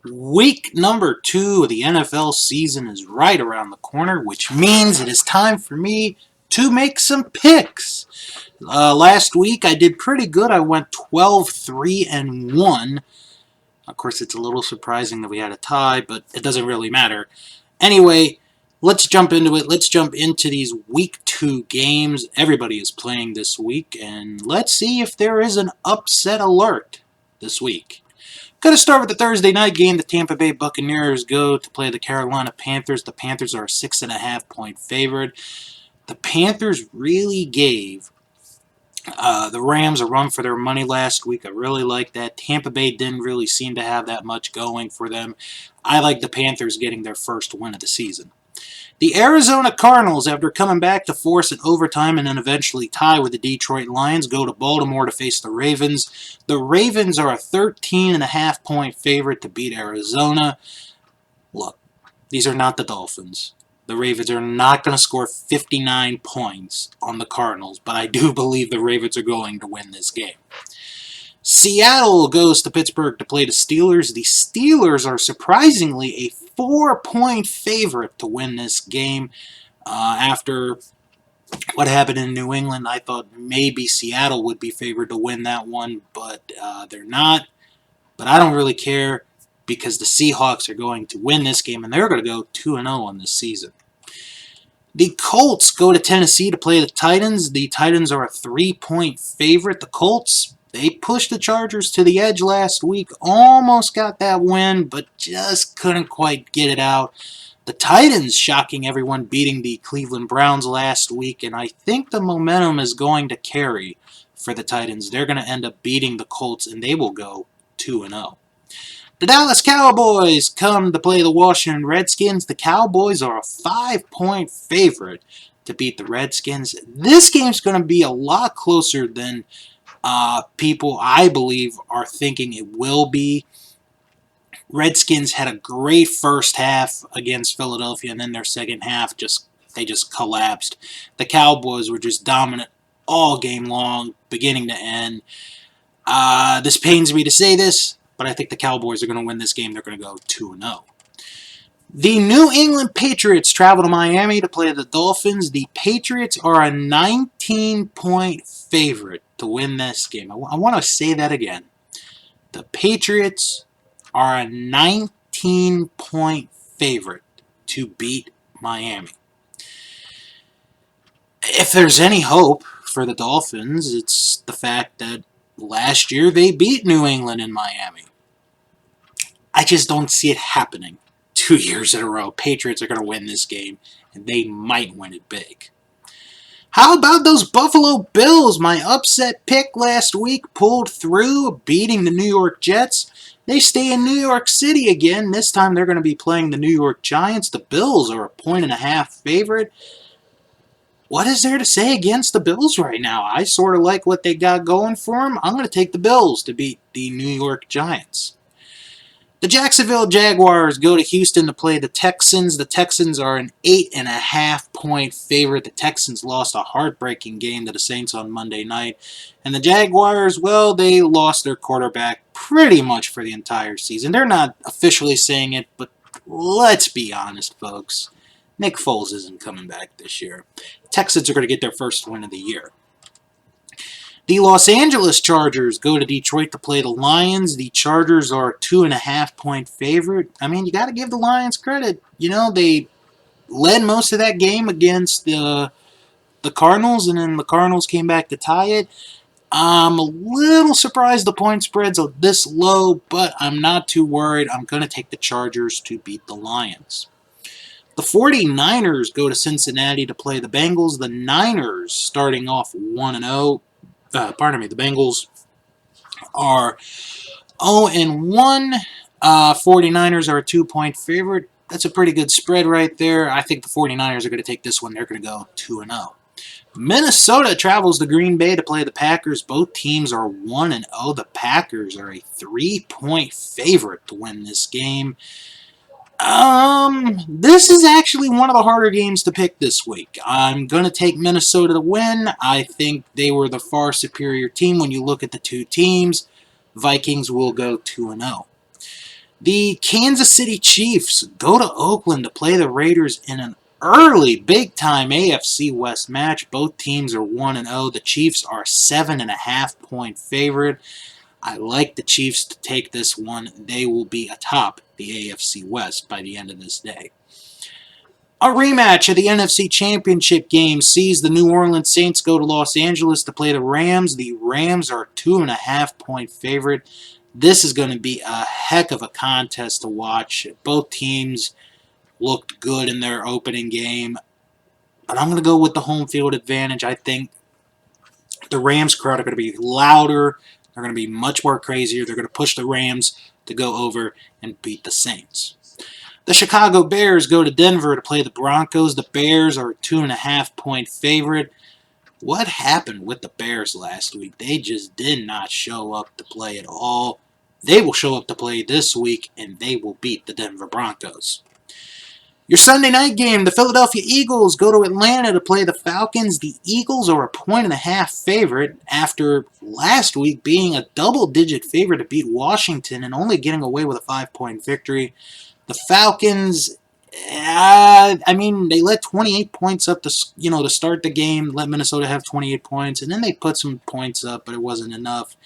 Week number 2 of the NFL season is right around the corner, which means it is time for me to make some picks. Last week I did pretty good. I went 12-3-1. Of course, it's a little surprising that we had a tie, but it doesn't really matter. Anyway, let's jump into it. Let's jump into these week 2 games. Everybody is playing this week, and let's see if there is an upset alert this week. Going to start with the Thursday night game. The Tampa Bay Buccaneers go to play the Carolina Panthers. The Panthers are a 6.5-point favorite. The Panthers really gave the Rams a run for their money last week. I really like that. Tampa Bay didn't really seem to have that much going for them. I like the Panthers getting their first win of the season. The Arizona Cardinals, after coming back to force an overtime and then eventually tie with the Detroit Lions, go to Baltimore to face the Ravens. The Ravens are a 13.5-point favorite to beat Arizona. Look, these are not the Dolphins. The Ravens are not going to score 59 points on the Cardinals, but I do believe the Ravens are going to win this game. Seattle goes to Pittsburgh to play the Steelers. The Steelers are surprisingly a 4-point favorite to win this game. After what happened in New England, I thought maybe Seattle would be favored to win that one, but they're not. But I don't really care because the Seahawks are going to win this game, and they're going to go 2-0 on this season. The Colts go to Tennessee to play the Titans. The Titans are a 3-point favorite. The Colts, they pushed the Chargers to the edge last week, almost got that win, but just couldn't quite get it out. The Titans shocking everyone, beating the Cleveland Browns last week, and I think the momentum is going to carry for the Titans. They're going to end up beating the Colts, and they will go 2-0. The Dallas Cowboys come to play the Washington Redskins. The Cowboys are a 5-point favorite to beat the Redskins. This game's going to be a lot closer than people, I believe, are thinking it will be. Redskins had a great first half against Philadelphia, and then their second half they just collapsed. The Cowboys were just dominant all game long, beginning to end. This pains me to say this, but I think the Cowboys are going to win this game. They're going to go 2-0. The New England Patriots travel to Miami to play the Dolphins. The Patriots are a 19-point favorite to win this game. I want to say that again. The Patriots are a 19-point favorite to beat Miami. If there's any hope for the Dolphins, it's the fact that last year they beat New England in Miami. I just don't see it happening 2 years in a row. Patriots are going to win this game, and they might win it big. How about those Buffalo Bills? My upset pick last week pulled through, beating the New York Jets. They stay in New York City again. This time they're going to be playing the New York Giants. The Bills are a 1.5-point favorite. What is there to say against the Bills right now? I sort of like what they got going for them. I'm going to take the Bills to beat the New York Giants. The Jacksonville Jaguars go to Houston to play the Texans. The Texans are an 8.5-point favorite. The Texans lost a heartbreaking game to the Saints on Monday night. And the Jaguars, well, they lost their quarterback pretty much for the entire season. They're not officially saying it, but let's be honest, folks. Nick Foles isn't coming back this year. Texans are going to get their first win of the year. The Los Angeles Chargers go to Detroit to play the Lions. The Chargers are a 2.5-point favorite. I mean, you got to give the Lions credit. You know, they led most of that game against the Cardinals, and then the Cardinals came back to tie it. I'm a little surprised the point spread's this low, but I'm not too worried. I'm going to take the Chargers to beat the Lions. The 49ers go to Cincinnati to play the Bengals. The Niners starting off 1-0. The Bengals are 0-1. 49ers are a 2-point favorite. That's a pretty good spread right there. I think the 49ers are going to take this one. They're going to go 2-0. Minnesota travels to Green Bay to play the Packers. Both teams are 1-0. The Packers are a 3-point favorite to win this game. This is actually one of the harder games to pick this week. I'm going to take Minnesota to win. I think they were the far superior team when you look at the two teams. Vikings will go 2-0. The Kansas City Chiefs go to Oakland to play the Raiders in an early, big-time AFC West match. Both teams are 1-0. The Chiefs are 7.5-point favorite. I like the Chiefs to take this one. They will be atop the AFC West by the end of this day. A rematch of the NFC Championship game sees the New Orleans Saints go to Los Angeles to play the Rams. The Rams are 2.5-point favorite. This is going to be a heck of a contest to watch. Both teams looked good in their opening game. But I'm going to go with the home field advantage. I think the Rams crowd are going to be louder. They're going to be much more crazier. They're going to push the Rams to go over and beat the Saints. The Chicago Bears go to Denver to play the Broncos. The Bears are a 2.5-point favorite. What happened with the Bears last week? They just did not show up to play at all. They will show up to play this week, and they will beat the Denver Broncos. Your Sunday night game, the Philadelphia Eagles go to Atlanta to play the Falcons. The Eagles are a 1.5-point favorite after last week being a double-digit favorite to beat Washington and only getting away with a 5-point victory. The Falcons, they let 28 points up to start the game, let Minnesota have 28 points, and then they put some points up, but it wasn't enough.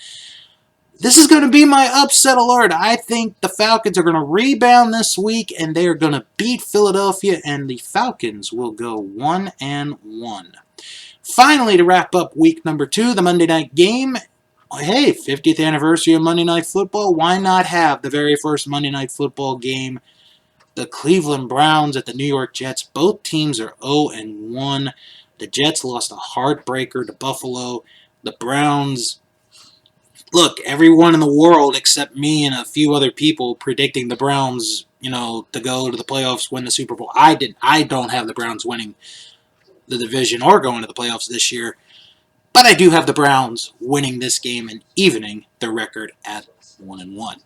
This is going to be my upset alert. I think the Falcons are going to rebound this week, and they are going to beat Philadelphia, and the Falcons will go 1-1. Finally, to wrap up week number 2, the Monday night game. Hey, 50th anniversary of Monday Night Football. Why not have the very first Monday Night Football game? The Cleveland Browns at the New York Jets. Both teams are 0-1. The Jets lost a heartbreaker to Buffalo. The Browns, look, everyone in the world except me and a few other people predicting the Browns, to go to the playoffs, win the Super Bowl. I don't have the Browns winning the division or going to the playoffs this year. But I do have the Browns winning this game and evening the record at 1-1.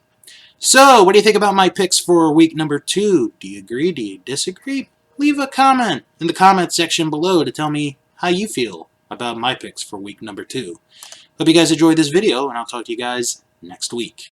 So, what do you think about my picks for week number 2? Do you agree? Do you disagree? Leave a comment in the comment section below to tell me how you feel about my picks for week number 2. Hope you guys enjoyed this video, and I'll talk to you guys next week.